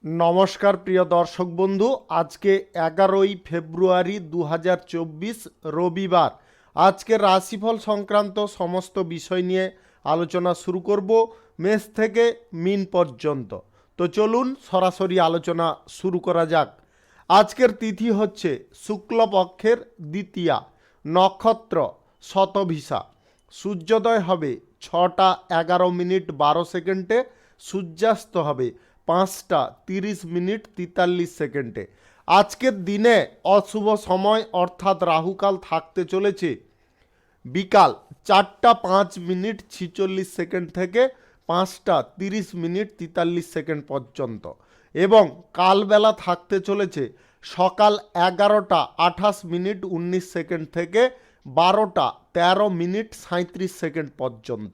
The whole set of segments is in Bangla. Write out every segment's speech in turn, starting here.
নমস্কার প্রিয় দর্শক বন্ধু, আজকে 11ই ফেব্রুয়ারি 2024 রবিবার। আজকের রাশিফল সংক্রান্ত সমস্ত বিষয় নিয়ে আলোচনা শুরু করব মেষ থেকে মিন পর্যন্ত। তো চলুন সরাসরি আলোচনা শুরু করা যাক। আজকের তিথি হচ্ছে শুক্লপক্ষের দ্বিতীয়া, নক্ষত্র শতভিসা, সূর্যোদয় হবে 6টা 11 মিনিট 12 সেকেন্ডে, সূর্যাস্ত হবে 5টা 30 মিনিট 43 সেকেন্ডে। আজকের দিনে অশুভ সময় অর্থাৎ রাহুকাল থাকতে চলেছে বিকাল 4টা 5 মিনিট 46 সেকেন্ড থেকে 5টা 30 মিনিট 43 সেকেন্ড পর্যন্ত, এবং কালবেলা থাকতে চলেছে সকাল 11টা 28 মিনিট 19 সেকেন্ড থেকে 12টা 13 মিনিট 37 সেকেন্ড পর্যন্ত।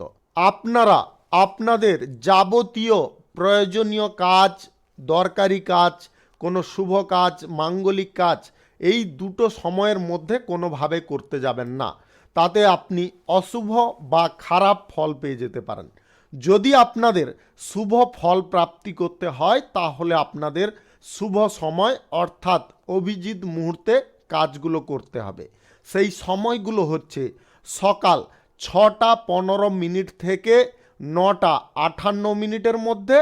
আপনারা আপনাদের যাবতীয় প্রয়োজনীয় কাজ, দরকারি কাজ, কোনো শুভ কাজ, মাঙ্গলিক কাজ এই দুটো সময়ের মধ্যে কোনোভাবে করতে যাবেন না, তাতে আপনি অশুভ বা খারাপ ফল পেয়ে যেতে পারেন। যদি আপনাদের শুভ ফল প্রাপ্তি করতে হয় তাহলে আপনাদের শুভ সময় অর্থাৎ অভিজিৎ মুহূর্তে কাজগুলো করতে হবে। সেই সময়গুলো হচ্ছে সকাল 6টা 15 মিনিট থেকে 9টা 58 মিনিটের মধ্যে,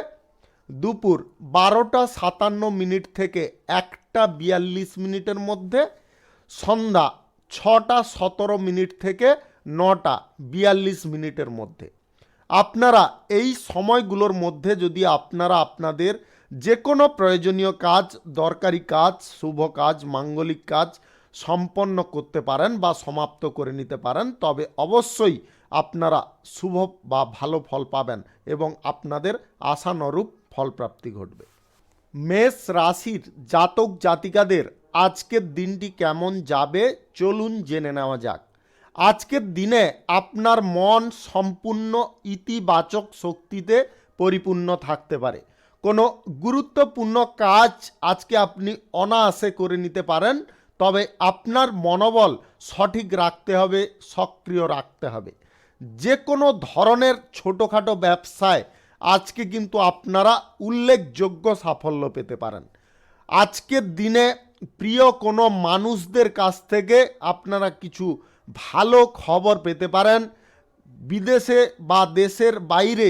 দুপুর 12টা 57 মিনিট থেকে 1টা 42 মিনিটের মধ্যে, সন্ধ্যা 6টা 17 মিনিট থেকে 9টা 42 মিনিটের মধ্যে। আপনারা এই সময়গুলোর মধ্যে যদি আপনারা আপনাদের যে কোনো প্রয়োজনীয় কাজ, দরকারি কাজ, শুভ কাজ, মাঙ্গলিক কাজ সম্পন্ন করতে পারেন বা সমাপ্ত করে নিতে পারেন, তবে অবশ্যই আপনারা শুভ বা ভালো ফল পাবেন এবং আপনাদের আশানুরূপ ফলপ্রাপ্তি ঘটবে। মেষ রাশির জাতক জাতিকাদের আজকের দিনটি কেমন যাবে চলুন জেনে নেওয়া যাক। আজকের দিনে আপনার মন সম্পূর্ণ ইতিবাচক শক্তিতে পরিপূর্ণ থাকতে পারে। কোনো গুরুত্বপূর্ণ কাজ আজকে আপনি অনায়াসে করে নিতে পারেন, তবে আপনার মনোবল সঠিক রাখতে হবে, সক্রিয় রাখতে হবে। যে কোনো ধরনের ছোটোখাটো ব্যবসায় আজকে কিন্তু আপনারা উল্লেখযোগ্য সাফল্য পেতে পারেন। আজকের দিনে প্রিয় কোনো মানুষদের কাছ থেকে আপনারা কিছু ভালো খবর পেতে পারেন। বিদেশে বা দেশের বাইরে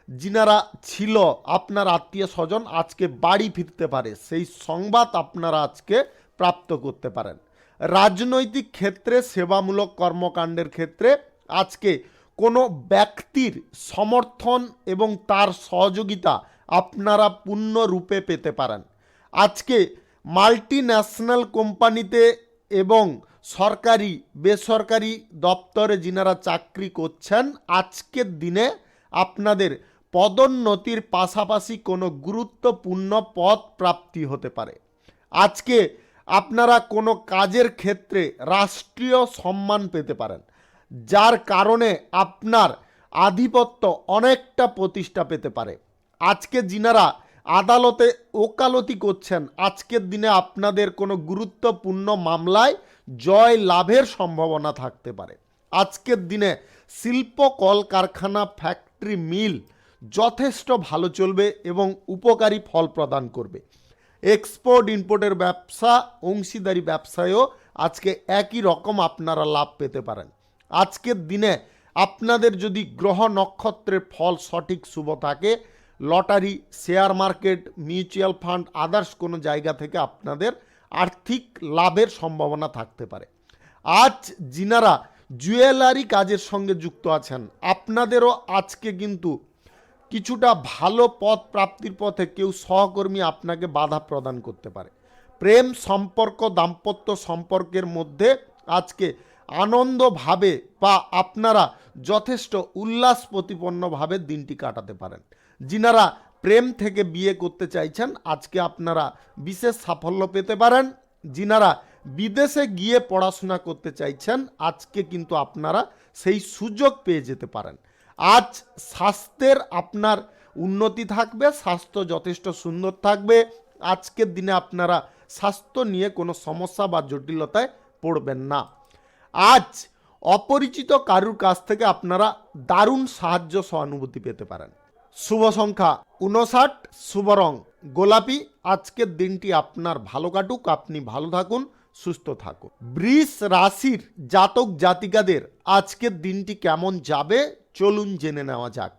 যিনারা ছিল আপনার আত্মীয় স্বজন আজকে বাড়ি ফিরতে পারে, সেই সংবাদ আপনারা আজকে প্রাপ্ত করতে পারেন। রাজনৈতিক ক্ষেত্রে, সেবামূলক কর্মকাণ্ডের ক্ষেত্রে আজকে কোনো ব্যক্তির সমর্থন এবং তার সহযোগিতা আপনারা পূর্ণরূপে পেতে পারেন। আজকে মাল্টি ন্যাশনাল কোম্পানিতে এবং সরকারি বেসরকারি দপ্তরে যিনারা চাকরি করছেন, আজকের দিনে আপনাদের পদোন্নতির পাশাপাশি কোনো গুরুত্বপূর্ণ পদ প্রাপ্তি হতে পারে। আজকে আপনারা কোনো কাজের ক্ষেত্রে রাষ্ট্রীয় সম্মান পেতে পারেন, যার কারণে আপনার আধিপত্য অনেকটা প্রতিষ্ঠা পেতে পারে। আজকে যিনারা আদালতে ওকালতি করছেন, আজকের দিনে আপনাদের কোনো গুরুত্বপূর্ণ মামলায় জয় লাভের সম্ভাবনা থাকতে পারে। আজকের দিনে শিল্প কলকারখানা, ফ্যাক্টরি, মিল যথেষ্ট ভালো চলবে এবং উপকারী ফল প্রদান করবে। এক্সপোর্ট ইম্পোর্টের ব্যবসা, অংশীদারি ব্যবসায়ও আজকে একই রকম আপনারা লাভ পেতে পারেন। আজকের দিনে আপনাদের যদি গ্রহ নক্ষত্রের ফল সঠিক শুভ থাকে, lottery, share market, mutual fund, others কোনো জায়গা থেকে আপনাদের আর্থিক লাভের সম্ভাবনা থাকতে পারে। আজ যিনারা জুয়েলারি কাজের সঙ্গে যুক্ত আছেন, আপনাদেরও আজকে কিন্তু কিছুটা ভালো পথ প্রাপ্তির পথে কেউ সহকর্মী আপনাকে বাধা প্রদান করতে পারে। প্রেম সম্পর্ক, দাম্পত্য সম্পর্কের মধ্যে আজকে আনন্দভাবে বা আপনারা যথেষ্ট উল্লাস প্রতিপন্নভাবে দিনটি কাটাতে পারেন। যিনারা প্রেম থেকে বিয়ে করতে চাইছেন, আজকে আপনারা বিশেষ সাফল্য পেতে পারেন। যিনারা বিদেশে গিয়ে পড়াশোনা করতে চাইছেন, আজকে কিন্তু আপনারা সেই সুযোগ পেয়ে যেতে পারেন। আজ স্বাস্থ্যের আপনার উন্নতি থাকবে, স্বাস্থ্য যথেষ্ট সুন্দর থাকবে। আজকের দিনে আপনারা স্বাস্থ্য নিয়ে কোনো সমস্যা বা জটিলতায় পড়বেন না। আজ অপরিচিত কারুর কাছ থেকে আপনারা দারুণ সাহায্য সহানুভূতি পেতে পারেন। শুভ সংখ্যা 59, শুভ রং গোলাপি, আজকের দিনটি আপনার ভালো কাটুক, আপনি ভালো থাকুন, সুস্থ থাকুন। বৃষ রাশির জাতক জাতিকাদের আজকের দিনটি কেমন যাবে চলুন জেনে নেওয়া যাক।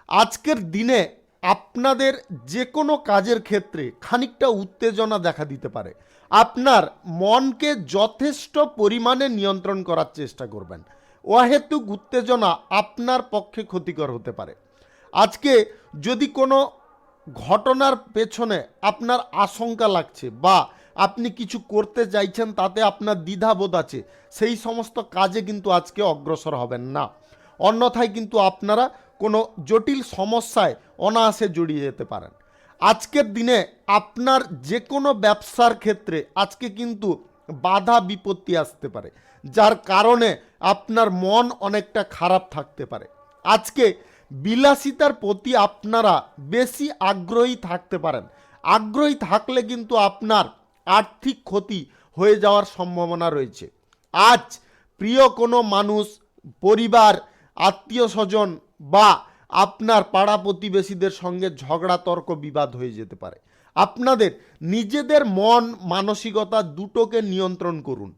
আজকের দিনে আপনাদের যে কোনো কাজের ক্ষেত্রে খানিকটা উত্তেজনা দেখা দিতে পারে। আপনার মনকে যথেষ্ট পরিমাণে নিয়ন্ত্রণ করার চেষ্টা করবেন। অহেতুক উত্তেজনা আপনার পক্ষে ক্ষতিকর হতে পারে। আজকে যদি কোনো ঘটনার পেছনে আপনার আশঙ্কা লাগছে বা আপনি কিছু করতে চাইছেন তাতে আপনার দ্বিধাবোধ আছে, সেই সমস্ত কাজে কিন্তু আজকে অগ্রসর হবেন না। অন্যথায় কিন্তু আপনারা কোনো জটিল সমস্যায় অনায়াসে জড়িয়ে যেতে পারেন। আজকের দিনে আপনার যে কোনো ব্যবসার ক্ষেত্রে আজকে কিন্তু বাধা বিপত্তি আসতে পারে, যার কারণে আপনার মন অনেকটা খারাপ থাকতে পারে। আজকে বিলাসিতার প্রতি আপনারা বেশি আগ্রহী থাকতে পারেন। আগ্রহী থাকলে কিন্তু আপনার আর্থিক ক্ষতি হয়ে যাওয়ার সম্ভাবনা রয়েছে। আজ প্রিয় কোনো মানুষ, পরিবার, আত্মীয় স্বজন বা আপনার পাড়া প্রতিবেশীদের সঙ্গে ঝগড়া তর্ক বিবাদ হয়ে যেতে পারে। আপনাদের নিজেদের মন মানসিকতা দুটোকে নিয়ন্ত্রণ করুন।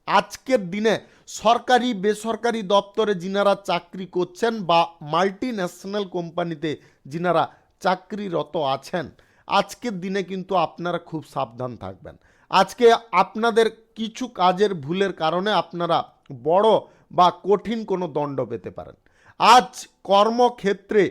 আজকের দিনে সরকারি বেসরকারি দপ্তরে যিনারা চাকরি করছেন বা মাল্টি ন্যাশনাল কোম্পানিতে যিনারা চাকরিরত আছেন, আজকের দিনে কিন্তু আপনারা খুব সাবধান থাকবেন। আজকে আপনাদের কিছু কাজের ভুলের কারণে আপনারা বড় বা কঠিন কোনো দণ্ড পেতে পারেন। আজ কর্মক্ষেত্রে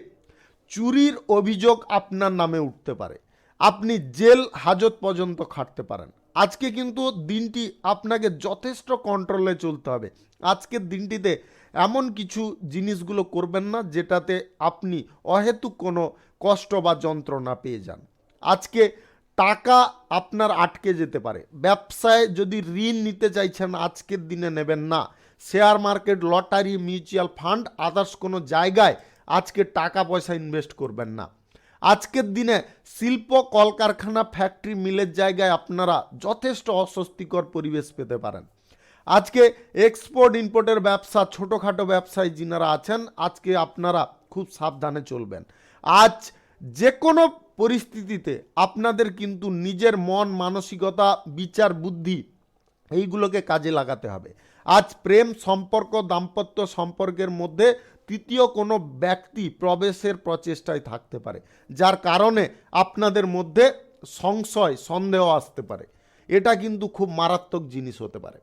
চুরির অভিযোগ আপনার নামে উঠতে পারে। আপনি জেল হাজত পর্যন্ত খাটতে পারেন। আজকে কিন্তু দিনটি আপনাকে যথেষ্ট কন্ট্রোলে চলতে হবে। আজকের দিনটিতে এমন কিছু জিনিসগুলো করবেন না যেটাতে আপনি অহেতুক কোনো কষ্ট বা যন্ত্রণা পেয়ে যান। আজকে টাকা আপনার আটকে যেতে পারে। ব্যবসায় যদি ঋণ নিতে চাইছেন আজকের দিনে নেবেন না। Share market, lottery, mutual fund, others কোনো জায়গায় আজকে টাকা পয়সা ইনভেস্ট করবেন না। আজকের দিনে শিল্প কলকারখানা, ফ্যাক্টরি, মিলের জায়গায় আপনারা যথেষ্ট অস্বস্তিকর পরিবেশ পেতে পারেন। আজকে এক্সপোর্ট ইম্পোর্টের ব্যবসা, ছোটোখাটো ব্যবসায়ী যিনারা আছেন, আজকে আপনারা খুব সাবধানে চলবেন। আজ যে কোনো পরিস্থিতিতে আপনাদের কিন্তু নিজের মন মানসিকতা, বিচার বুদ্ধি এইগুলোকে কাজে লাগাতে হবে। আজ প্রেম সম্পর্ক, দাম্পত্য সম্পর্কের মধ্যে তৃতীয় কোনো ব্যক্তি প্রবেশের প্রচেষ্টায় থাকতে পারে, যার কারণে আপনাদের মধ্যে সংশয় সন্দেহ আসতে পারে। এটা কিন্তু খুব মারাত্মক জিনিস হতে পারে।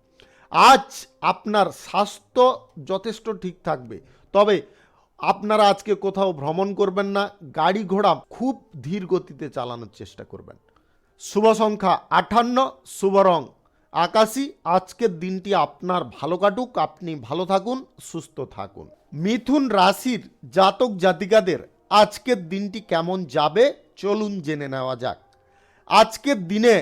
আজ আপনার স্বাস্থ্য যথেষ্ট ঠিক থাকবে, তবে আপনারা আজকে কোথাও ভ্রমণ করবেন না। গাড়ি ঘোড়া খুব ধীর গতিতে চালানোর চেষ্টা করবেন। শুভ সংখ্যা 58, শুভ রং আকাশী। আজকের দিনটি আপনার ভালো কাটুক, আপনি ভালো থাকুন, সুস্থ থাকুন। মিথুন রাশির জাতক জাতিকাদের আজকের দিনটি কেমন যাবে চলুন জেনে নেওয়া যাক। আজকের দিনে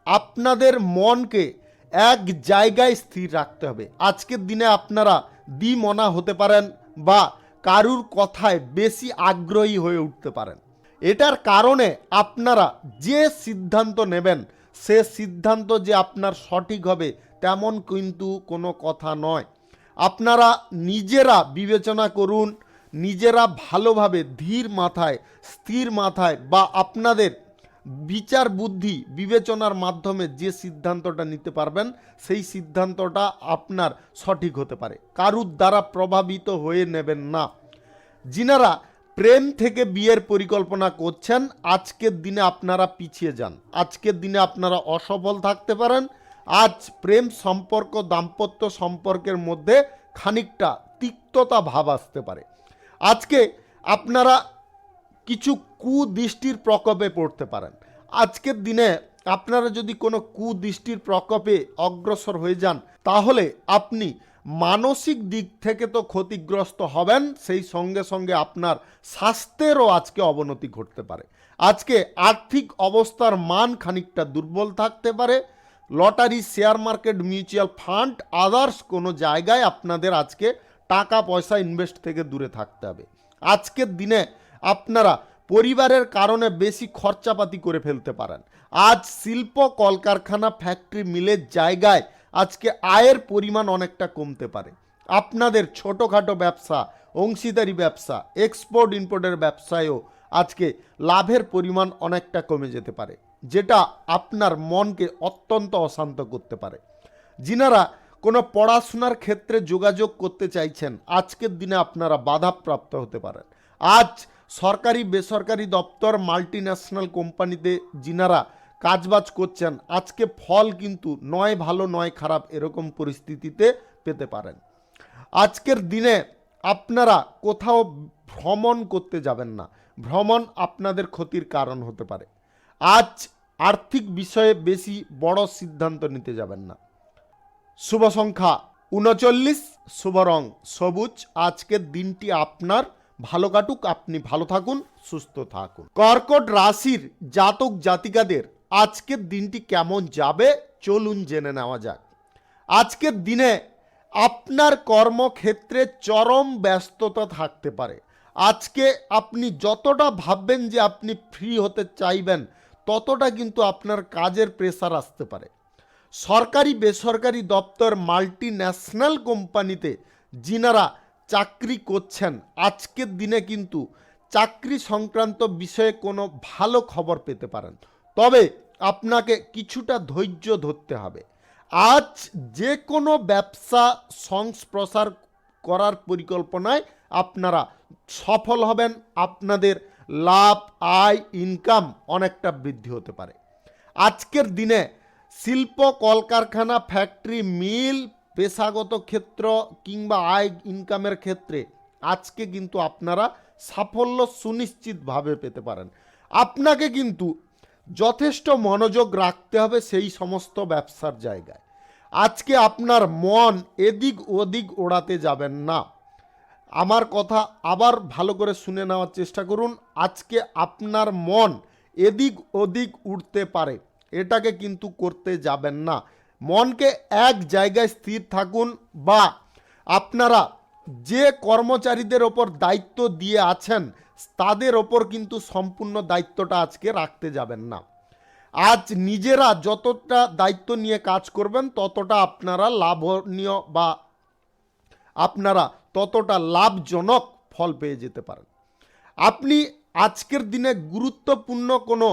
আপনাদের মনকে এক জায়গায় স্থির রাখতে হবে। আজকের দিনে আপনারা দ্বিমনা হতে পারেন বা কারুর কথায় বেশি আগ্রহী হয়ে উঠতে পারেন। এটার কারণে আপনারা যে সিদ্ধান্ত নেবেন সে সিদ্ধান্ত যে আপনার সঠিক হবে তেমন কিন্তু কোনো কথা নয়। আপনারা নিজেরা বিবেচনা করুন, নিজেরা ভালোভাবে ধীর মাথায়, স্থির মাথায় বা আপনাদের বিচার বুদ্ধি বিবেচনার মাধ্যমে যে সিদ্ধান্তটা নিতে পারবেন সেই সিদ্ধান্তটা আপনার সঠিক হতে পারে। কারুর দ্বারা প্রভাবিত হয়ে নেবেন না। যিনারা প্রেম থেকে বিয়ের পরিকল্পনা করছেন আজকের দিনে আপনারা পিছিয়ে যান। আজকের দিনে আপনারা অসফল থাকতে পারেন। আজ প্রেম সম্পর্ক, দাম্পত্য সম্পর্কের মধ্যে খানিকটা তিক্ততা ভাব আসতে পারে। আজকে আপনারা কিছু কুদৃষ্টির প্রকোপে পড়তে পারেন। আজকের দিনে আপনারা যদি কোনো কুদৃষ্টির প্রকোপে অগ্রসর হয়ে যান তাহলে আপনি মানসিক দিক থেকে তো ক্ষতিগ্রস্ত হবেন, সেই সঙ্গে সঙ্গে আপনার স্বাস্থ্যেরও আজকে অবনতি ঘটতে পারে। আজকে আর্থিক অবস্থার মান খানিকটা দুর্বল থাকতে পারে। Lottery, share market, mutual fund, others কোনো জায়গায় আপনাদের আজকে টাকা পয়সা ইনভেস্ট থেকে দূরে থাকতে হবে। আজকের দিনে আপনারা পরিবারের কারণে বেশি খরচাপাতি করে ফেলতে পারেন। আজ শিল্প কলকারখানা, ফ্যাক্টরি, মিলের জায়গায় আজকে আয়ের পরিমাণ অনেকটা কমতে পারে। আপনাদের ছোটোখাটো ব্যবসা, অংশীদারি ব্যবসা, এক্সপোর্ট ইম্পোর্টের ব্যবসায়ও আজকে লাভের পরিমাণ অনেকটা কমে যেতে পারে, যেটা আপনার মনকে অত্যন্ত অশান্ত করতে পারে। যিনারা কোনো পড়াশোনার ক্ষেত্রে যোগাযোগ করতে চাইছেন, আজকের দিনে আপনারা বাধাপ্রাপ্ত হতে পারেন। আজ সরকারি বেসরকারি দপ্তর, মাল্টি ন্যাশনাল কোম্পানিতে যিনারা কাজবাজ করছেন, আজকে ফল কিন্তু নয় ভালো নয় খারাপ এরকম পরিস্থিতিতে পেতে পারেন। আজকের দিনে আপনারা কোথাও ভ্রমণ করতে যাবেন না, ভ্রমণ আপনাদের ক্ষতির কারণ হতে পারে। আজ আর্থিক বিষয়ে বেশি বড় সিদ্ধান্ত নিতে যাবেন না। শুভ সংখ্যা ৩৯, শুভ রং সবুজ। আজকের দিনটি আপনার ভালো কাটুক, আপনি ভালো থাকুন, সুস্থ থাকুন। কর্কট রাশির জাতক জাতিকাদের আজকের দিনটি কেমন যাবে চলুন জেনে নেওয়া যাক। আজকের দিনে আপনার কর্মক্ষেত্রে চরম ব্যস্ততা থাকতে পারে। আজকে আপনি যতটা ভাববেন যে আপনি ফ্রি হতে চাইবেন, ততটা কিন্তু আপনার কাজের প্রেসার আসতে পারে। সরকারি বেসরকারি দপ্তর, মাল্টি ন্যাশনাল কোম্পানিতে যিনারা চাকরি করছেন, আজকের দিনে কিন্তু চাকরি সংক্রান্ত বিষয়ে কোনো ভালো খবর পেতে পারেন, তবে আপনাকে কিছুটা ধৈর্য ধরতে হবে। আজ যে কোনো ব্যবসা সংস্প্রসার করার পরিকল্পনায় আপনারা সফল হবেন, আপনাদের লাভ, আয়, ইনকাম অনেকটা বৃদ্ধি হতে পারে। আজকের দিনে শিল্প, কলকারখানা, ফ্যাক্টরি, মিল, পেশাগত ক্ষেত্র কিংবা আয় ইনকামের ক্ষেত্রে আজকে কিন্তু আপনারা সাফল্য সুনিশ্চিতভাবে পেতে পারেন। আপনাকে কিন্তু যথেষ্ট মনোযোগ রাখতে হবে সেই সমস্ত ব্যবসার জায়গায়। আজকে আপনার মন এদিক ওদিক ওড়াতে যাবেন না। আমার কথা আবার ভালো করে শুনে নেওয়ার চেষ্টা করুন। আজকে আপনার মন এদিক ওদিক উঠতে পারে, এটাকে কিন্তু করতে যাবেন না। মনকে এক জায়গায় স্থির থাকুন, বা আপনারা যে কর্মচারীদের ওপর দায়িত্ব দিয়ে আছেন তাদের ওপর কিন্তু সম্পূর্ণ দায়িত্বটা আজকে রাখতে যাবেন না। আজ নিজেরা যতটা দায়িত্ব নিয়ে কাজ করবেন ততটা আপনারা লাভনীয় বা আপনারা ততটা লাভজনক ফল পেয়ে যেতে পারেন। আপনি আজকের দিনে গুরুত্বপূর্ণ কোনো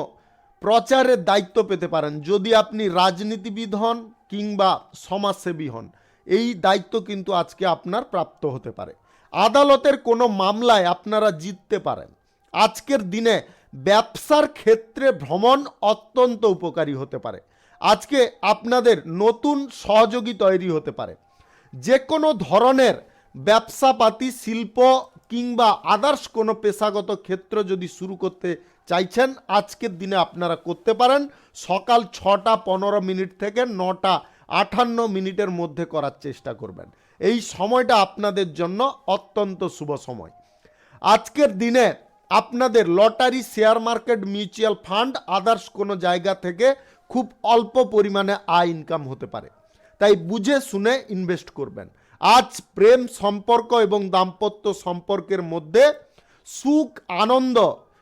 প্রচারের দায়িত্ব পেতে পারেন, যদি আপনি রাজনীতিবিদ হন কিংবা সমাজসেবী হন, এই দায়িত্ব কিন্তু আজকে আপনার প্রাপ্ত হতে পারে। আদালতের কোনো মামলায় আপনারা জিততে পারেন। আজকের দিনে ব্যবসার ক্ষেত্রে ভ্রমণ অত্যন্ত উপকারী হতে পারে। আজকে আপনাদের নতুন সহযোগী তৈরি হতে পারে। যে কোনো ধরনের ব্যবসাপাতি, শিল্প কিংবা আদার্স কোনো পেশাগত ক্ষেত্র যদি শুরু করতে চাইছেন, আজকের দিনে আপনারা করতে পারেন। সকাল 6টা 15 মিনিট থেকে 9টা 58 মিনিটের মধ্যে করার চেষ্টা করবেন। এই সময়টা আপনাদের জন্য অত্যন্ত শুভ সময়। আজকের দিনে আপনাদের lottery, share market, mutual fund, others কোনো জায়গা থেকে খুব অল্প পরিমাণে আয় ইনকাম হতে পারে, তাই বুঝে শুনে ইনভেস্ট করবেন। আজ প্রেম সম্পর্ক এবং দাম্পত্য সম্পর্কের মধ্যে সুখ, আনন্দ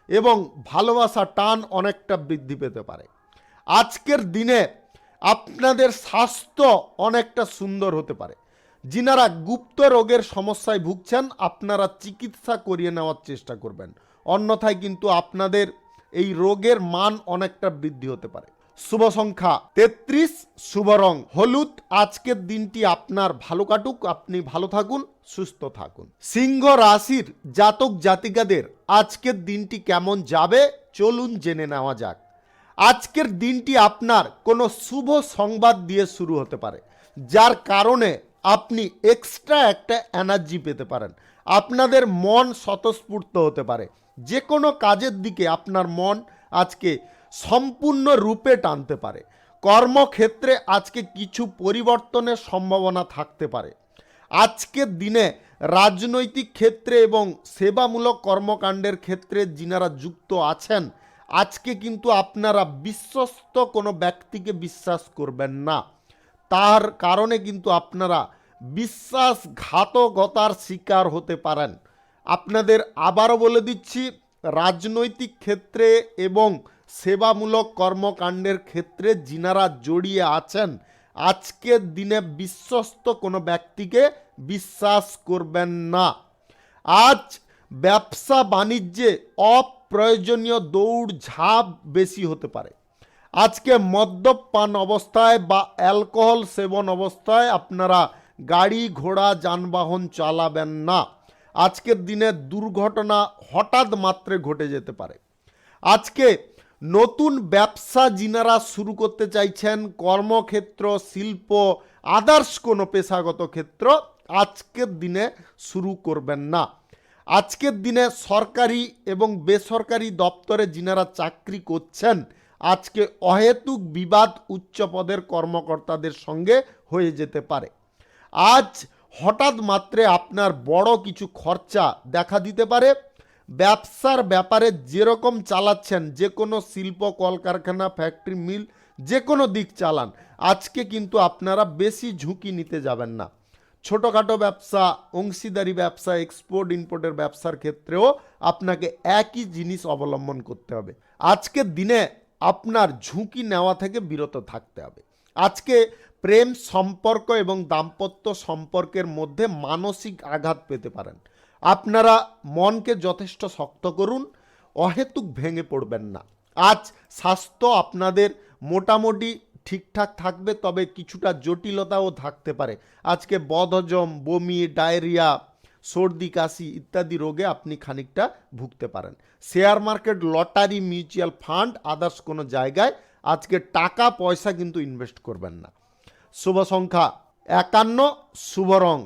এবং ভালোবাসা টান অনেকটা বৃদ্ধি পেতে পারে। আজকের দিনে আপনাদের স্বাস্থ্য অনেকটা সুন্দর হতে পারে। যিনারা গুপ্ত রোগের সমস্যায় ভুগছেন, আপনারা চিকিৎসা করিয়ে নেওয়ার চেষ্টা করবেন, অন্যথায় কিন্তু আপনাদের এই রোগের মান অনেকটা বৃদ্ধি হতে পারে। শুভ সংখ্যা 33, শুভ রং হলুদ। আজকের দিনটি আপনার ভালো কাটুক, আপনি ভালো থাকুন, সুস্থ থাকুন। সিংহ রাশির জাতক জাতিকাদের আজকের দিনটি কেমন যাবে চলুন জেনে নেওয়া যাক। আজকের দিনটি আপনার কোনো শুভ সংবাদ দিয়ে শুরু হতে পারে, যার কারণে আপনি এক্সট্রা একটা এনার্জি পেতে পারেন। আপনাদের মন স্বতঃস্ফূর্ত হতে পারে। যে কোনো কাজের দিকে আপনার মন আজকে সম্পূর্ণ রূপে টানতে পারে। কর্মক্ষেত্রে আজকে কিছু পরিবর্তনের সম্ভাবনা থাকতে পারে। আজকের দিনে রাজনৈতিক ক্ষেত্রে এবং সেবামূলক কর্মকাণ্ডের ক্ষেত্রে যিনারা যুক্ত আছেন, আজকে কিন্তু আপনারা বিশ্বস্ত কোনো ব্যক্তিকে বিশ্বাস করবেন না। তার কারণে কিন্তু আপনারা বিশ্বাসঘাতকতার শিকার হতে পারেন। আপনাদের আবারও বলে দিচ্ছি, রাজনৈতিক ক্ষেত্রে এবং সেবামূলক কর্মকাণ্ডের ক্ষেত্রে যিনারা জড়িয়ে আছেন, আজকের দিনে বিশ্বস্ত কোনো ব্যক্তিকে বিশ্বাস করবেন না। আজ ব্যবসা বাণিজ্যে অপ্রয়োজনীয় দৌড় ঝাঁপ বেশি হতে পারে। আজকে মদ্যপান অবস্থায় বা অ্যালকোহল সেবন অবস্থায় আপনারা গাড়ি ঘোড়া যানবাহন চালাবেন না। আজকের দিনে দুর্ঘটনা হঠাৎ মাত্রে ঘটে যেতে পারে। আজকে নতুন ব্যবসা যিনারা শুরু করতে চাইছেন, কর্মক্ষেত্র, শিল্প, আদার্স কোনো পেশাগত ক্ষেত্র, আজকের দিনে শুরু করবেন না। আজকের দিনে সরকারি এবং বেসরকারি দপ্তরে যিনারা চাকরি করছেন, আজকে অহেতুক বিবাদ উচ্চ পদের কর্মকর্তাদের সঙ্গে হয়ে যেতে পারে। আজ হঠাৎ মাত্রে আপনার বড় কিছু খরচা দেখা দিতে পারে। ব্যবসার ব্যাপারে যেরকম চালাচ্ছেন, যে কোনো শিল্প কলকারখানা ফ্যাক্টরি মিল যে কোনো দিক চালান, আজকে কিন্তু আপনারা বেশি ঝুঁকি নিতে যাবেন না। ছোটোখাটো ব্যবসা, অংশীদারি ব্যবসা, এক্সপোর্ট ইম্পোর্টের ব্যবসার ক্ষেত্রেও আপনাকে একই জিনিস অবলম্বন করতে হবে। আজকের দিনে আপনার ঝুঁকি নেওয়া থেকে বিরত থাকতে হবে। আজকে প্রেম সম্পর্ক এবং দাম্পত্য সম্পর্কের মধ্যে মানসিক আঘাত পেতে পারেন। আপনারা মনকে যথেষ্ট শক্ত করুন, অহেতুক ভেঙে পড়বেন না। আজ স্বাস্থ্য আপনাদের মোটামুটি ঠিকঠাক থাকবে, তবে কিছুটা জটিলতাও থাকতে পারে। আজকে বদহজম, বমি, ডায়রিয়া, সর্দি কাশি ইত্যাদি রোগে আপনি খানিকটা ভুগতে পারেন। Share market, lottery, mutual fund, others কোনো জায়গায় আজকে টাকা পয়সা কিন্তু ইনভেস্ট করবেন না। শুভ সংখ্যা 51, শুভ রং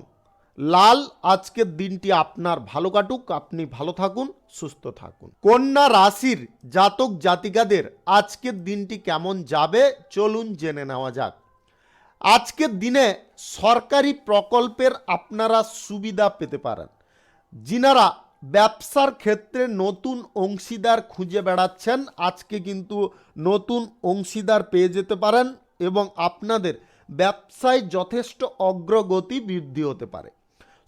লাল। আজকের দিনটি আপনার ভালো কাটুক, আপনি ভালো থাকুন, সুস্থ থাকুন। কন্যা রাশির জাতক জাতিকাদের আজকের দিনটি কেমন যাবে চলুন জেনে নেওয়া যাক। আজকের দিনে সরকারি প্রকল্পের আপনারা সুবিধা পেতে পারেন। যিনারা ব্যবসার ক্ষেত্রে নতুন অংশীদার খুঁজে বেড়াচ্ছেন, আজকে কিন্তু নতুন অংশীদার পেয়ে যেতে পারেন এবং আপনাদের ব্যবসায় যথেষ্ট অগ্রগতি বৃদ্ধি হতে পারে।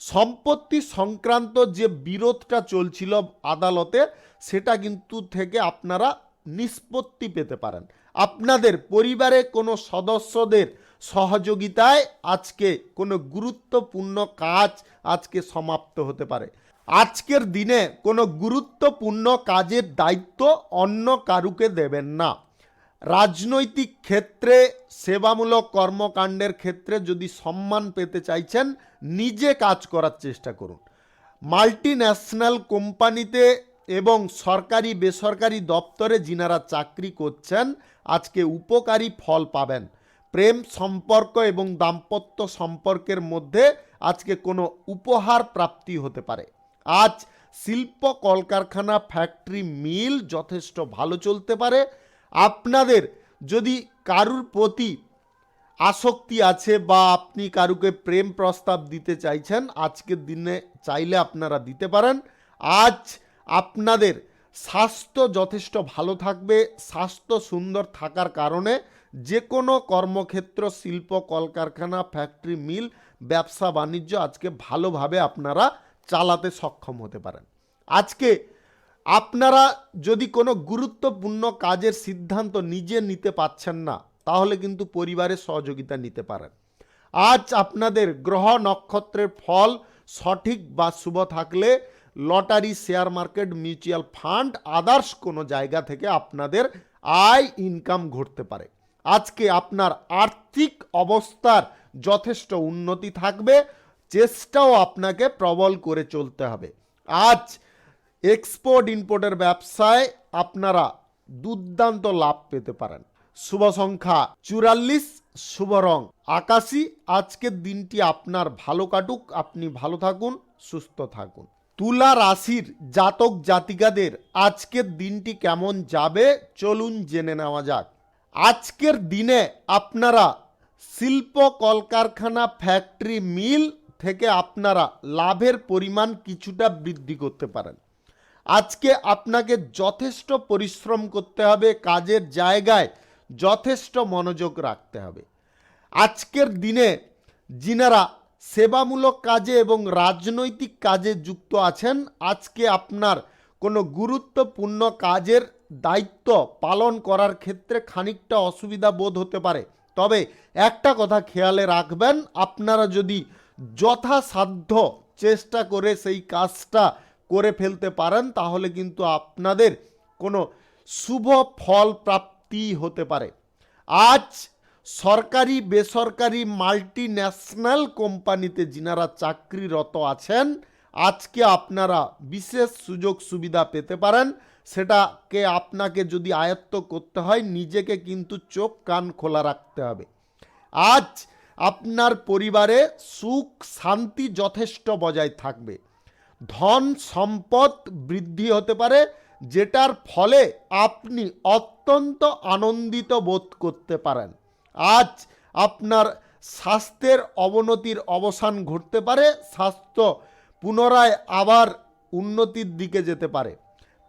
সম্পত্তি সংক্রান্ত যে বিরোধটা চলছিল আদালতে, সেটা কিন্তু থেকে আপনারা নিষ্পত্তি পেতে পারেন। আপনাদের পরিবারে কোনো সদস্যদের সহযোগিতায় আজকে কোনো গুরুত্বপূর্ণ কাজ আজকে সমাপ্ত হতে পারে। আজকের দিনে কোনো গুরুত্বপূর্ণ কাজের দায়িত্ব অন্য কারুকে দেবেন না। রাজনৈতিক ক্ষেত্রে, সেবামূলক কর্মকাণ্ডের ক্ষেত্রে যদি সম্মান পেতে চাইছেন, নিজে কাজ করার চেষ্টা করুন। মাল্টি ন্যাশনাল কোম্পানিতে এবং সরকারি বেসরকারি দপ্তরে যিনারা চাকরি করছেন, আজকে উপকারী ফল পাবেন। প্রেম সম্পর্ক এবং দাম্পত্য সম্পর্কের মধ্যে আজকে কোনো উপহার প্রাপ্তি হতে পারে। আজ শিল্প কলকারখানা ফ্যাক্টরি মিল যথেষ্ট ভালো চলতে পারে। আপনাদের যদি কারুর প্রতি আসক্তি আছে বা আপনি কারুকে প্রেম প্রস্তাব দিতে চাইছেন, আজকের দিনে চাইলে আপনারা দিতে পারেন। আজ আপনাদের স্বাস্থ্য যথেষ্ট ভালো থাকবে। স্বাস্থ্য সুন্দর থাকার কারণে যে কোনো কর্মক্ষেত্র, শিল্প কলকারখানা ফ্যাক্টরি মিল, ব্যবসা বাণিজ্য আজকে ভালোভাবে আপনারা চালাতে সক্ষম হতে পারেন। আজকে আপনারা যদি কোনো গুরুত্বপূর্ণ কাজের সিদ্ধান্ত নিজে নিতে পারছেন না, তাহলে কিন্তু পরিবারের সহযোগিতা নিতে পারেন। আজ আপনাদের গ্রহ নক্ষত্রের ফল সঠিক বা শুভ থাকলে lottery, share market, mutual fund, others কোনো জায়গা থেকে আপনাদের আয় ইনকাম ঘটতে পারে। আজকে আপনার আর্থিক অবস্থার যথেষ্ট উন্নতি থাকবে, চেষ্টাও আপনাকে প্রবল করে চলতে হবে। আজ এক্সপোর্ট ইম্পোর্টের ব্যবসায় আপনারা দুর্দান্ত লাভ পেতে পারেন। শুভ সংখ্যা 44, শুভ রং আকাশী। আজকের দিনটি আপনার ভালো কাটুক, আপনি ভালো থাকুন, সুস্থ থাকুন। তুলা রাশির জাতক জাতিকাদের আজকের দিনটি কেমন যাবে চলুন জেনে নেওয়া যাক। আজকের দিনে আপনারা শিল্প কলকারখানা ফ্যাক্টরি মিল থেকে আপনারা লাভের পরিমাণ কিছুটা বৃদ্ধি করতে পারেন। আজকে আপনাকে যথেষ্ট পরিশ্রম করতে হবে, কাজের জায়গায় যথেষ্ট মনোযোগ রাখতে হবে। আজকের দিনে যিনারা সেবামূলক কাজে এবং রাজনৈতিক কাজে যুক্ত আছেন, আজকে আপনার কোনো গুরুত্বপূর্ণ কাজের দায়িত্ব পালন করার ক্ষেত্রে খানিকটা অসুবিধা বোধ হতে পারে। তবে একটা কথা খেয়ালে রাখবেন, আপনারা যদি যথাসাধ্য চেষ্টা করে সেই কাজটা করে ফেলতে পারেন, তাহলে কিন্তু আপনাদের কোনো শুভ ফল প্রাপ্তি হতে পারে। আজ সরকারি বেসরকারি মাল্টি ন্যাশনাল কোম্পানিতে যিনারা চাকরিরত আছেন, আজকে আপনারা বিশেষ সুযোগ সুবিধা পেতে পারেন। সেটাকে আপনাকে যদি আয়ত্ত করতে হয়, নিজেকে কিন্তু চোখ কান খোলা রাখতে হবে। আজ আপনার পরিবারে সুখ শান্তি যথেষ্ট বজায় থাকবে। ধন সম্পদ বৃদ্ধি হতে পারে, যেটার ফলে আপনি অত্যন্ত আনন্দিত বোধ করতে পারেন। আজ আপনার স্বাস্থ্যের অবনতির অবসান ঘটতে পারে, স্বাস্থ্য পুনরায় আবার উন্নতির দিকে যেতে পারে।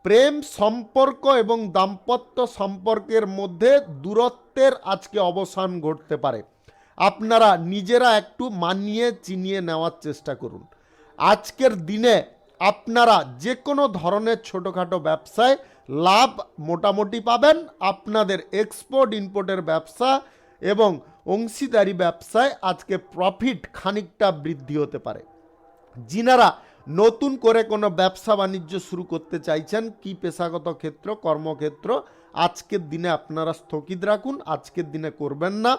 প্রেম সম্পর্ক এবং দাম্পত্য সম্পর্কের মধ্যে দূরত্বের আজকে অবসান ঘটতে পারে। আপনারা নিজেরা একটু মানিয়ে চিনিয়ে নেওয়ার চেষ্টা করুন। আজকের দিনে আপনারা যে কোনো ধরনের ছোটোখাটো ব্যবসায় লাভ মোটামুটি পাবেন। আপনাদের এক্সপোর্ট ইম্পোর্টের ব্যবসা এবং অংশীদারি ব্যবসায় আজকে প্রফিট খানিকটা বৃদ্ধি হতে পারে। যিনারা নতুন করে কোনো ব্যবসা বাণিজ্য শুরু করতে চাইছেন, কি পেশাগত ক্ষেত্র কর্মক্ষেত্র, আজকের দিনে আপনারা স্থগিত রাখুন, আজকের দিনে করবেন না।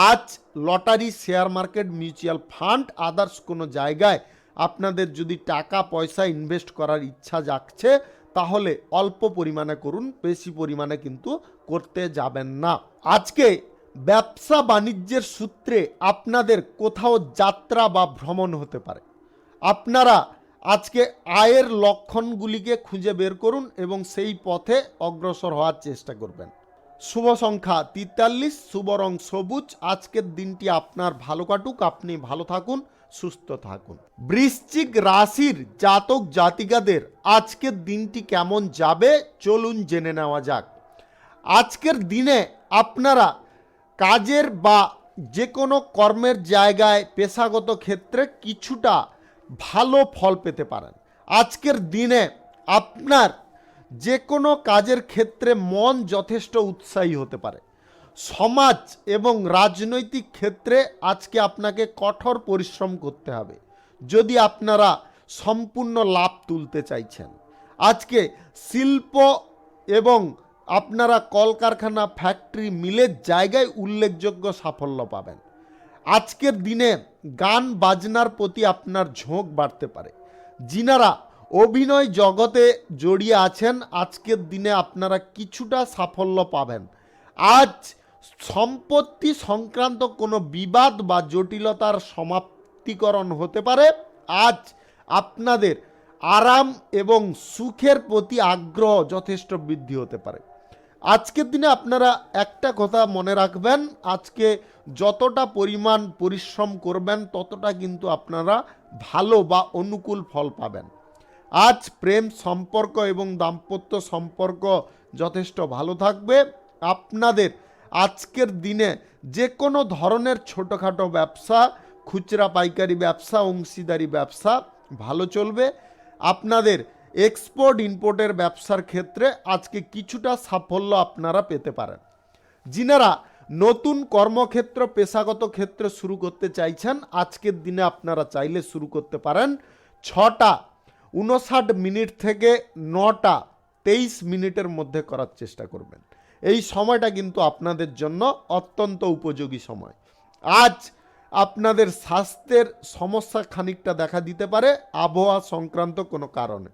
আজ lottery, share market, mutual fund, others কোনো জায়গায় আপনাদের যদি টাকা পয়সা ইনভেস্ট করার ইচ্ছা জাগছে, তাহলে অল্প পরিমাণে করুন, বেশি পরিমাণে কিন্তু করতে যাবেন না। আজকে ব্যবসা বাণিজ্যের সূত্রে আপনাদের কোথাও যাত্রা বা ভ্রমণ হতে পারে। আপনারা আজকে আয়ের লক্ষণগুলিকে খুঁজে বের করুন এবং সেই পথে অগ্রসর হওয়ার চেষ্টা করবেন। শুভ সংখ্যা 43, শুভ রং সবুজ। আজকের দিনটি আপনার ভালো কাটুক, আপনি ভালো থাকুন, সুস্থ থাকুন। বৃশ্চিক রাশির জাতক জাতিকাদের আজকের দিনটি কেমন যাবে চলুন জেনে নেওয়া যাক। আজকের দিনে আপনারা কাজের বা যে কোনো কর্মের জায়গায় পেশাগত ক্ষেত্রে কিছুটা ভালো ফল পেতে পারেন। আজকের দিনে আপনার যে কোনো কাজের ক্ষেত্রে মন যথেষ্ট উৎসাহী হতে পারে। সমাজ এবং রাজনৈতিক ক্ষেত্রে আজকে আপনাকে কঠোর পরিশ্রম করতে হবে যদি আপনারা সম্পূর্ণ লাভ তুলতে চাইছেন। আজকে শিল্প এবং আপনারা কলকারখানা, ফ্যাক্টরি, মিলের জায়গায় উল্লেখযোগ্য সাফল্য পাবেন। আজকের দিনে গান বাজনার প্রতি আপনার ঝোঁক বাড়তে পারে। যিনারা অভিনয় জগতে জড়িয়ে আছেন, আজকের দিনে আপনারা কিছুটা সাফল্য পাবেন। আজ সম্পত্তি সংক্রান্ত কোনো বিবাদ বা জটিলতার সমাপ্তিকরণ হতে পারে। আজ আপনাদের আরাম এবং সুখের প্রতি আগ্রহ যথেষ্ট বৃদ্ধি হতে পারে। আজকের দিনে আপনারা একটা কথা মনে রাখবেন, আজকে যতটা পরিমাণ পরিশ্রম করবেন ততটা কিন্তু আপনারা ভালো বা অনুকূল ফল পাবেন। আজ প্রেম সম্পর্ক এবং দাম্পত্য সম্পর্ক যথেষ্ট ভালো থাকবে। আপনাদের আজকের দিনে যে কোনো ধরনের ছোটোখাটো ব্যবসা, খুচরা পাইকারি ব্যবসা, অংশীদারি ব্যবসা ভালো চলবে। আপনাদের এক্সপোর্ট ইম্পোর্টের ব্যবসার ক্ষেত্রে আজকে কিছুটা সাফল্য আপনারা পেতে পারেন। যিনারা নতুন কর্মক্ষেত্র, পেশাগত ক্ষেত্রে শুরু করতে চাইছেন, আজকের দিনে আপনারা চাইলে শুরু করতে পারেন। 6:59 থেকে 9:23 মধ্যে করার চেষ্টা করবেন। এই সময়টা কিন্তু আপনাদের জন্য অত্যন্ত উপযোগী সময়। আজ আপনাদের স্বাস্থ্যের সমস্যা খানিকটা দেখা দিতে পারে আবহাওয়া সংক্রান্ত কোনো কারণে।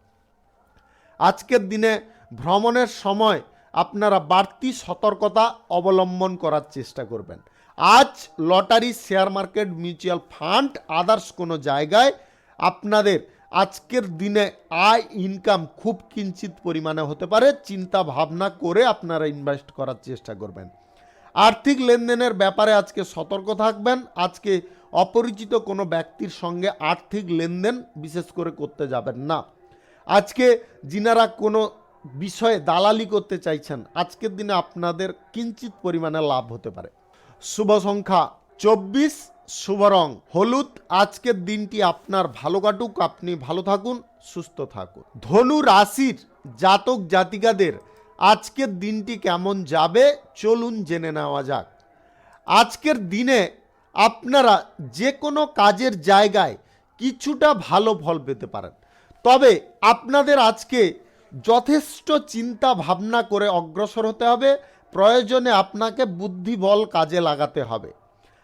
আজকের দিনে ভ্রমণের সময় আপনারা বাড়তি সতর্কতা অবলম্বন করার চেষ্টা করবেন। আজ lottery, share market, mutual fund, others কোনো জায়গায় আপনাদের আজকের দিনে আয় ইনকাম খুব কিঞ্চিত পরিমাণে হতে পারে। চিন্তা ভাবনা করে আপনারা ইনভেস্ট করার চেষ্টা করবেন। আর্থিক লেনদেনের ব্যাপারে আজকে সতর্ক থাকবেন। আজকে অপরিচিত কোনো ব্যক্তির সঙ্গে আর্থিক লেনদেন বিশেষ করে করতে যাবেন না। আজকে যিনারা কোনো বিষয়ে দালালি করতে চাইছেন, আজকের দিনে আপনাদের কিঞ্চিত পরিমাণে লাভ হতে পারে। শুভ সংখ্যা 24, শুভ রং হলুদ। আজকের দিনটি আপনার ভালো কাটুক, আপনি ভালো থাকুন, সুস্থ থাকুন। ধনু রাশির জাতক জাতিকাদের আজকের দিনটি কেমন যাবে চলুন জেনে নেওয়া যাক। আজকের দিনে আপনারা যে কোনো কাজের জায়গায় কিছুটা ভালো ফল পেতে পারেন, তবে আপনাদের আজকে যথেষ্ট চিন্তা ভাবনা করে অগ্রসর হতে হবে, প্রয়োজনে আপনাকে বুদ্ধিবল কাজে লাগাতে হবে।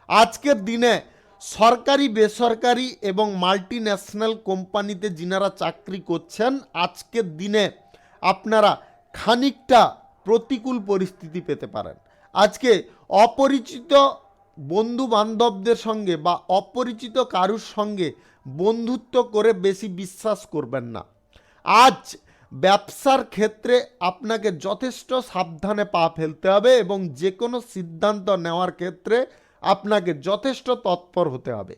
আজকের দিনে সরকারি বেসরকারি এবং মাল্টি ন্যাশনাল কোম্পানিতে যিনারা চাকরি করছেন, আজকের দিনে আপনারা খানিকটা প্রতিকূল পরিস্থিতি পেতে পারেন। আজকে অপরিচিত বন্ধু বান্ধবদের সঙ্গে বা অপরিচিত কারুর সঙ্গে বন্ধুত্ব করে বেশি বিশ্বাস করবেন না। আজ ব্যবসার ক্ষেত্রে আপনাকে যথেষ্ট সাবধানে পা ফেলতে হবে এবং যে কোনো সিদ্ধান্ত নেওয়ার ক্ষেত্রে আপনাকে যথেষ্ট তৎপর হতে হবে।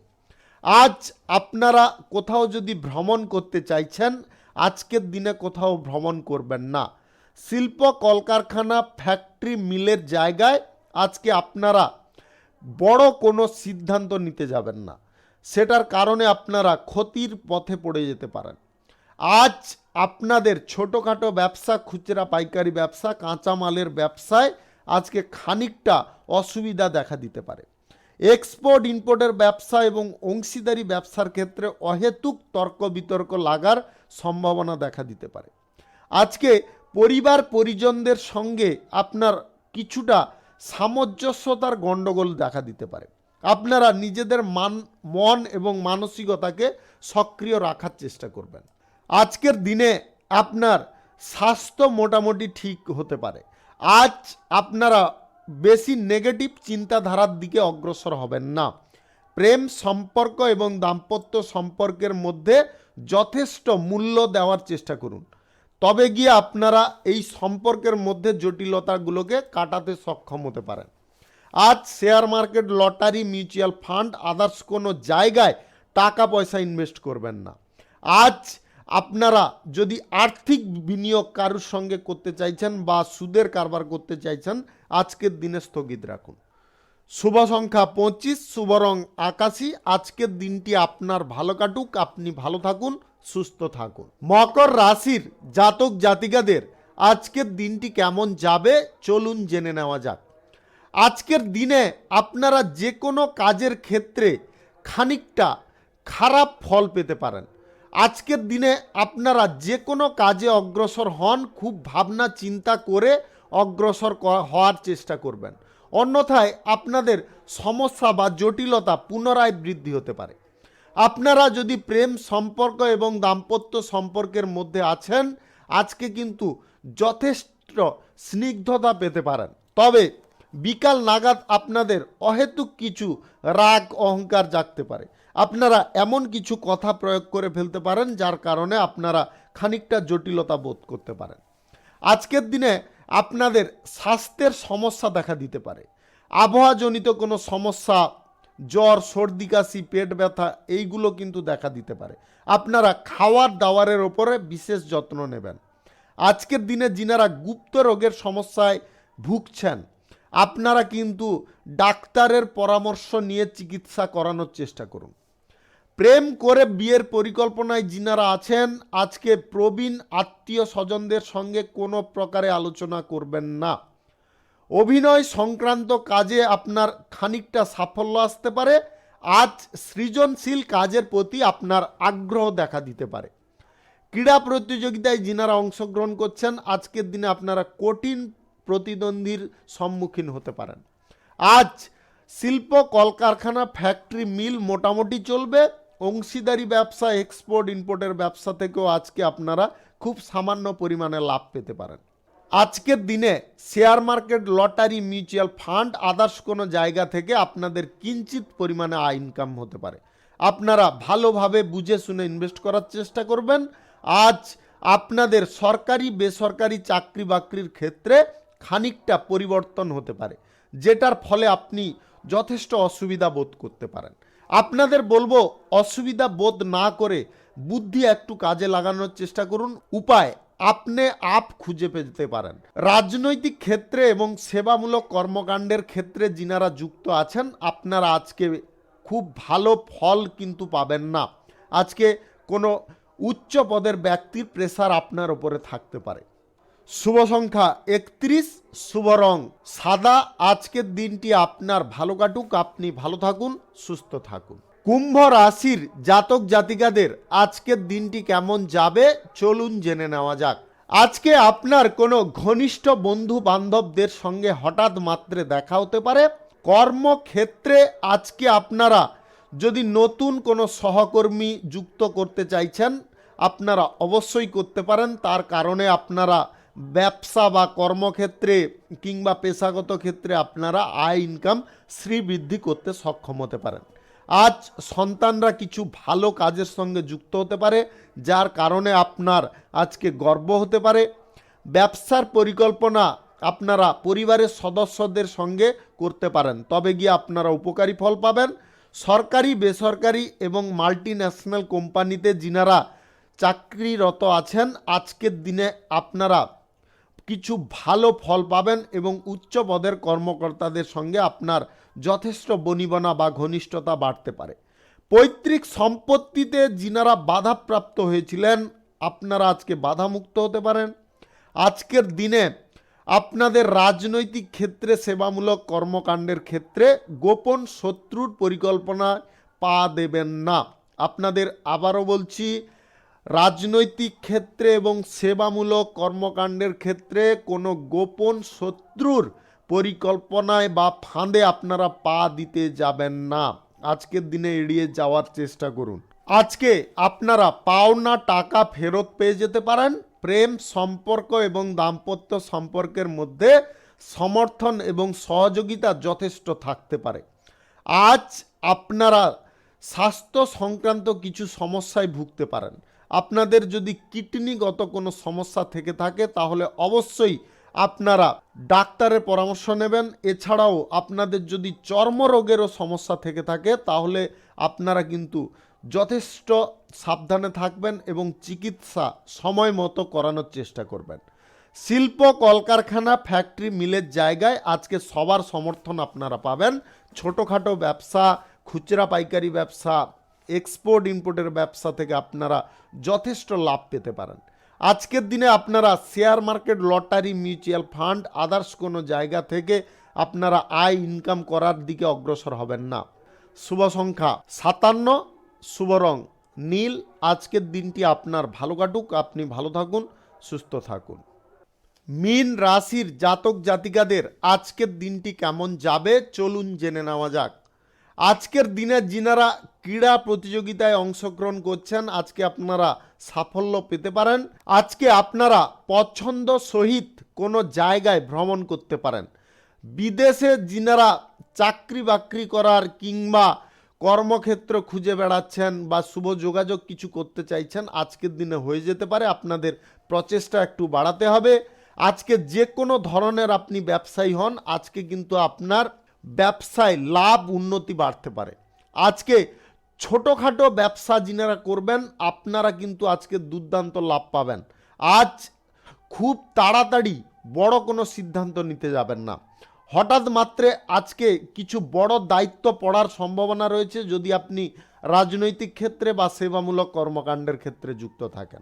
আজ আপনারা কোথাও যদি ভ্রমণ করতে চাইছেন, আজকের দিনে কোথাও ভ্রমণ করবেন না। শিল্প কলকারখানা ফ্যাক্টরি মিলের জায়গায় আজকে আপনারা বড় কোনো সিদ্ধান্ত নিতে যাবেন না, সেটার কারণে আপনারা ক্ষতির পথে পড়ে যেতে পারেন। আজ আপনাদের ছোটোখাটো ব্যবসা, খুচরা পাইকারি ব্যবসা, কাঁচামালের ব্যবসায় আজকে খানিকটা অসুবিধা দেখা দিতে পারে। এক্সপোর্ট ইম্পোর্টের ব্যবসা এবং অংশীদারি ব্যবসার ক্ষেত্রে অহেতুক তর্ক বিতর্ক লাগার সম্ভাবনা দেখা দিতে পারে। আজকে পরিবার পরিজনদের সঙ্গে আপনার কিছুটা সামঞ্জস্যতার গণ্ডগোল দেখা দিতে পারে। আপনারা নিজেদের মন এবং মানসিকতাকে সক্রিয় রাখার চেষ্টা করবেন। আজকের দিনে আপনার স্বাস্থ্য মোটামুটি ঠিক হতে পারে। আজ আপনারা বেশি নেগেটিভ চিন্তাধারার দিকে অগ্রসর হবেন না। প্রেম সম্পর্ক এবং দাম্পত্য সম্পর্কের মধ্যে যথেষ্ট মূল্য দেওয়ার চেষ্টা করুন, তবে গিয়ে আপনারা এই সম্পর্কের মধ্যে জটিলতাগুলোকে কাটাতে সক্ষম হতে পারেন। আজ share market, lottery, mutual fund, others কোনো জায়গায় টাকা পয়সা ইনভেস্ট করবেন না। আজ আপনারা যদি আর্থিক বিনিয়োগ কারোর সঙ্গে করতে চাইছেন বা সুদের কারবার করতে চাইছেন, আজকের দিনে স্থগিত রাখুন। শুভ সংখ্যা 25, শুভ রং আকাশী। আজকের দিনটি আপনার ভালো কাটুক, আপনি ভালো থাকুন, সুস্থ থাকুন। মকর রাশির জাতক জাতিকাদের আজকের দিনটি কেমন যাবে চলুন জেনে নেওয়া যাক। আজকের দিনে আপনারা যে কোনো কাজের ক্ষেত্রে খানিকটা খারাপ ফল পেতে পারেন। আজকের দিনে আপনারা যে কোনো কাজে অগ্রসর হন, খুব ভাবনা চিন্তা করে অগ্রসর হওয়ার চেষ্টা করবেন, অন্যথায় আপনাদের সমস্যা বা জটিলতা পুনরায় বৃদ্ধি হতে পারে। আপনারা যদি প্রেম সম্পর্ক এবং দাম্পত্য সম্পর্কের মধ্যে আছেন, আজকে কিন্তু যথেষ্ট স্নিগ্ধতা পেতে পারেন, তবে বিকাল নাগাদ আপনাদের অহেতুক কিছু রাগ অহংকার জাগতে পারে। আপনারা এমন কিছু কথা প্রয়োগ করে ফেলতে পারেন যার কারণে আপনারা খানিকটা জটিলতা বোধ করতে পারেন। আজকের দিনে আপনাদের স্বাস্থ্যের সমস্যা দেখা দিতে পারে। আবহাওয়াজনিত কোনো সমস্যা, জ্বর, সর্দি কাশি, পেট ব্যথা এইগুলো কিন্তু দেখা দিতে পারে। আপনারা খাওয়ার দাওয়ারের ওপরে বিশেষ যত্ন নেবেন। আজকের দিনে যিনারা গুপ্ত রোগের সমস্যায় ভুগছেন, আপনারা কিন্তু ডাক্তারের পরামর্শ নিয়ে চিকিৎসা করানোর চেষ্টা করুন। প্রেম করে বিয়ের পরিকল্পনায় যিনারা আছেন, আজকে প্রবীণ আত্মীয় স্বজনদের সঙ্গে কোনো প্রকারে আলোচনা করবেন না। অভিনয় সংক্রান্ত কাজে আপনার খানিকটা সাফল্য আসতে পারে। আজ সৃজনশীল কাজের প্রতি আপনার আগ্রহ দেখা দিতে পারে। ক্রীড়া প্রতিযোগিতায় যিনারা অংশগ্রহণ করছেন, আজকের দিনে আপনারা কঠিন প্রতিদ্বন্দ্বীর সম্মুখীন হতে পারেন। আজ শিল্প কলকারখানা ফ্যাক্টরি মিল মোটামুটি চলবে। অংশীদারি ব্যবসা, এক্সপোর্ট ইম্পোর্টের ব্যবসা থেকেও আজকে আপনারা খুব সামান্য পরিমাণে লাভ পেতে পারেন। আজকের দিনে share market, lottery, mutual fund, others কোনো জায়গা থেকে আপনাদের কিঞ্চিত পরিমাণে আয় ইনকাম হতে পারে। আপনারা ভালোভাবে বুঝে শুনে ইনভেস্ট করার চেষ্টা করবেন। আজ আপনাদের সরকারি বেসরকারি চাকরি বাকরির ক্ষেত্রে খানিকটা পরিবর্তন হতে পারে, যেটার ফলে আপনি যথেষ্ট অসুবিধা বোধ করতে পারেন। আপনাদের বলবো, অসুবিধা বোধ না করে বুদ্ধি একটু কাজে লাগানোর চেষ্টা করুন, উপায় আপনি আপ খুঁজে পেতে পারেন। রাজনৈতিক ক্ষেত্রে এবং সেবামূলক কর্মকাণ্ডের ক্ষেত্রে যিনারা যুক্ত আছেন, আপনারা আজকে খুব ভালো ফল কিন্তু পাবেন না। আজকে কোনো উচ্চ পদের ব্যক্তির প্রেসার আপনার উপরে থাকতে পারে। শুভ সংখ্যা 31, শুভ রং সাদা। আজকের দিনটি আপনার ভালো কাটুক, আপনি ভালো থাকুন, সুস্থ থাকুন। কুম্ভ রাশির জাতক জাতিকাদের আজকের দিনটি কেমন যাবে চলুন জেনে নেওয়া যাক। আজকে আপনার কোনো ঘনিষ্ঠ বন্ধু বান্ধবদের সঙ্গে হঠাৎ মাত্রে দেখা হতে পারে। কর্মক্ষেত্রে আজকে আপনারা যদি নতুন কোনো সহকর্মী যুক্ত করতে চাইছেন আপনারা অবশ্যই করতে পারেন। তার কারণে আপনারা ব্যবসা বা কর্মক্ষেত্রে কিংবা পেশাগত ক্ষেত্রে আপনারা আয় ইনকাম শ্রীবৃদ্ধি করতে সক্ষম হতে পারেন। আজ সন্তানরা কিছু ভালো কাজের সঙ্গে যুক্ত হতে পারে, যার কারণে আপনার আজকে গর্ব হতে পারে। ব্যবসার পরিকল্পনা আপনারা পরিবারের সদস্যদের সঙ্গে করতে পারেন, তবে গিয়ে আপনারা উপকারী ফল পাবেন। সরকারি বেসরকারি এবং মাল্টি ন্যাশনাল কোম্পানিতে যিনারা চাকরিরত আছেন আজকের দিনে আপনারা কিছু ভালো ফল পাবেন এবং উচ্চ পদের কর্মকর্তাদের সঙ্গে আপনার যথেষ্ট বনিবনা বা ঘনিষ্ঠতা বাড়তে পারে। পৈতৃক সম্পত্তিতে যিনারা বাধাপ্রাপ্ত হয়েছিলেন আপনারা আজকে বাধামুক্ত হতে পারেন। আজকের দিনে আপনাদের রাজনৈতিক ক্ষেত্রে সেবামূলক কর্মকাণ্ডের ক্ষেত্রে গোপন শত্রুর পরিকল্পনায় পা দেবেন না। আপনাদের আবারও বলছি, রাজনৈতিক ক্ষেত্রে এবং সেবামূলক কর্মকাণ্ডের ক্ষেত্রে কোনো গোপন শত্রুর পরিকল্পনায় বা ফাঁদে আপনারা পা দিতে যাবেন না। আজকের দিনে এড়িয়ে যাওয়ার চেষ্টা করুন। আজকে আপনারা পাওনা টাকা ফেরত পেয়ে যেতে পারেন। প্রেম সম্পর্ক এবং দাম্পত্য সম্পর্কের মধ্যে সমর্থন এবং সহযোগিতা যথেষ্ট থাকতে পারে। আজ আপনারা স্বাস্থ্য সংক্রান্ত কিছু সমস্যায় ভুগতে পারেন। আপনাদের যদি কিডনিগত কোনো সমস্যা থেকে থাকে তাহলে অবশ্যই আপনারা ডাক্তারের পরামর্শ নেবেন। এছাড়াও আপনাদের যদি চর্মরোগেরও সমস্যা থেকে থাকে তাহলে আপনারা কিন্তু যথেষ্ট সাবধানে থাকবেন এবং চিকিৎসা সময় মতো করানোর চেষ্টা করবেন। শিল্প কলকারখানা ফ্যাক্টরি মিলের জায়গায় আজকে সবার সমর্থন আপনারা পাবেন। ছোটোখাটো ব্যবসা, খুচরা পাইকারি ব্যবসা, এক্সপোর্ট ইম্পোর্টের ব্যবসা থেকে আপনারা যথেষ্ট লাভ পেতে পারেন। আজকের দিনে আপনারা share market, lottery, mutual fund, others কোনো জায়গা থেকে আপনারা আয় ইনকাম করার দিকে অগ্রসর হবেন না। শুভ সংখ্যা 57, শুভ রং নীল। আজকের দিনটি আপনার ভালো কাটুক, আপনি ভালো থাকুন, সুস্থ থাকুন। মীন রাশির জাতক জাতিকাদের আজকের দিনটি কেমন যাবে চলুন জেনে নেওয়া যাক। আজকের দিনে যিনারা ক্রীড়া প্রতিযোগিতায় অংশগ্রহণ করছেন আজকে আপনারা সাফল্য পেতে পারেন। আজকে আপনারা পছন্দ সহিত কোনো জায়গায় ভ্রমণ করতে পারেন। বিদেশে যিনারা চাকরি বাকরি করার কিংবা কর্মক্ষেত্র খুঁজে বেড়াচ্ছেন বা শুভ যোগাযোগ কিছু করতে চাইছেন আজকের দিনে হয়ে যেতে পারে। আপনাদের প্রচেষ্টা একটু বাড়াতে হবে। আজকে যে কোনো ধরনের আপনি ব্যবসায়ী হন আজকে কিন্তু আপনার ব্যবসায় লাভ উন্নতি বাড়তে পারে। আজকে ছোটোখাটো ব্যবসা যিনারা করবেন আপনারা কিন্তু আজকে দুর্দান্ত লাভ পাবেন। আজ খুব তাড়াতাড়ি বড় কোনো সিদ্ধান্ত নিতে যাবেন না। হঠাৎ মাত্রে আজকে কিছু বড় দায়িত্ব পড়ার সম্ভাবনা রয়েছে যদি আপনি রাজনৈতিক ক্ষেত্রে বা সেবামূলক কর্মকাণ্ডের ক্ষেত্রে যুক্ত থাকেন।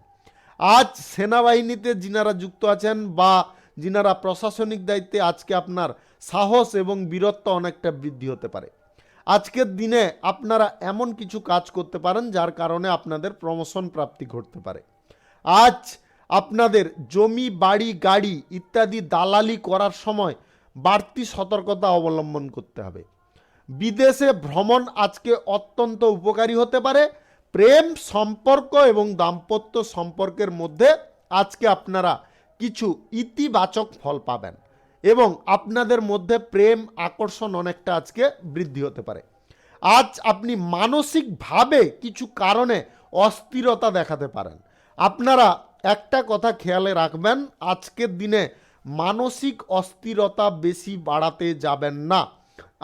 আজ সেনাবাহিনীতে যিনারা যুক্ত আছেন বা যিনারা প্রশাসনিক দায়িত্বে আজকে আপনার সাহস এবং বীরত্ব অনেকটা বৃদ্ধি হতে পারে। আজকের দিনে আপনারা এমন কিছু কাজ করতে পারেন যার কারণে আপনাদের প্রমোশন প্রাপ্তি ঘটতে পারে। আজ আপনাদের জমি, বাড়ি, গাড়ি ইত্যাদি দালালি করার সময় বাড়তি সতর্কতা অবলম্বন করতে হবে। বিদেশে ভ্রমণ আজকে অত্যন্ত উপকারী হতে পারে। প্রেম সম্পর্ক এবং দাম্পত্য সম্পর্কের মধ্যে আজকে আপনারা কিছু ইতিবাচক ফল পাবেন এবং আপনাদের মধ্যে প্রেম আকর্ষণ অনেকটা আজকে বৃদ্ধি হতে পারে। আজ আপনি মানসিকভাবে কিছু কারণে অস্থিরতা দেখাতে পারেন। আপনারা একটা কথা খেয়ালে রাখবেন, আজকের দিনে মানসিক অস্থিরতা বেশি বাড়াতে যাবেন না।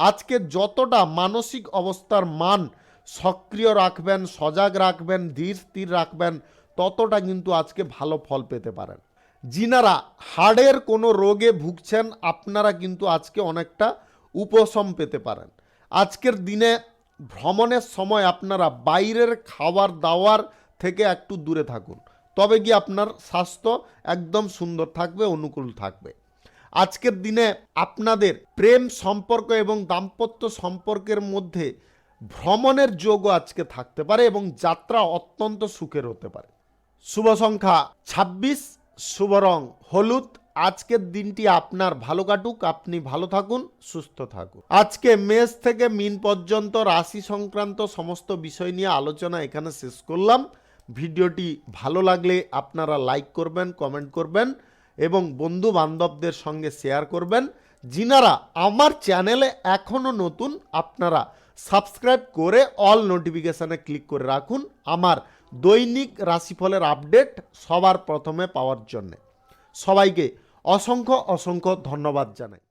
আজকে যতটা মানসিক অবস্থার মান সক্রিয় রাখবেন, সজাগ রাখবেন, ধীর স্থির রাখবেন ততটা কিন্তু আজকে ভালো ফল পেতে পারেন। যিনারা হাড়ের কোনো রোগে ভুগছেন আপনারা কিন্তু আজকে অনেকটা উপশম পেতে পারেন। আজকের দিনে ভ্রমণের সময় আপনারা বাইরের খাবার দাওয়ার থেকে একটু দূরে থাকুন, তবে গিয়ে আপনার স্বাস্থ্য একদম সুন্দর থাকবে, অনুকূল থাকবে। আজকের দিনে আপনাদের প্রেম সম্পর্ক এবং দাম্পত্য সম্পর্কের মধ্যে ভ্রমণের যোগও আজকে থাকতে পারে এবং যাত্রা অত্যন্ত সুখের হতে পারে। শুভ সংখ্যা 26, শুভ রং হলুদ। আজকের দিনটি আপনার ভালো কাটুক, আপনি ভালো থাকুন, সুস্থ থাকুন। আজকে মেষ থেকে মীন পর্যন্ত রাশি সংক্রান্ত সমস্ত বিষয় নিয়ে আলোচনা এখানে শেষ করলাম। ভিডিওটি ভালো লাগলে আপনারা লাইক করবেন, কমেন্ট করবেন এবং বন্ধু বান্ধবদের সঙ্গে শেয়ার করবেন। যিনারা আমার চ্যানেলে এখনও নতুন, আপনারা সাবস্ক্রাইব করে অল নোটিফিকেশানে ক্লিক করে রাখুন আমার দৈনিক রাশিফলের আপডেট সবার প্রথমে পাওয়ার জন্যে। সবাইকে অসংখ্য অসংখ্য ধন্যবাদ জানাই।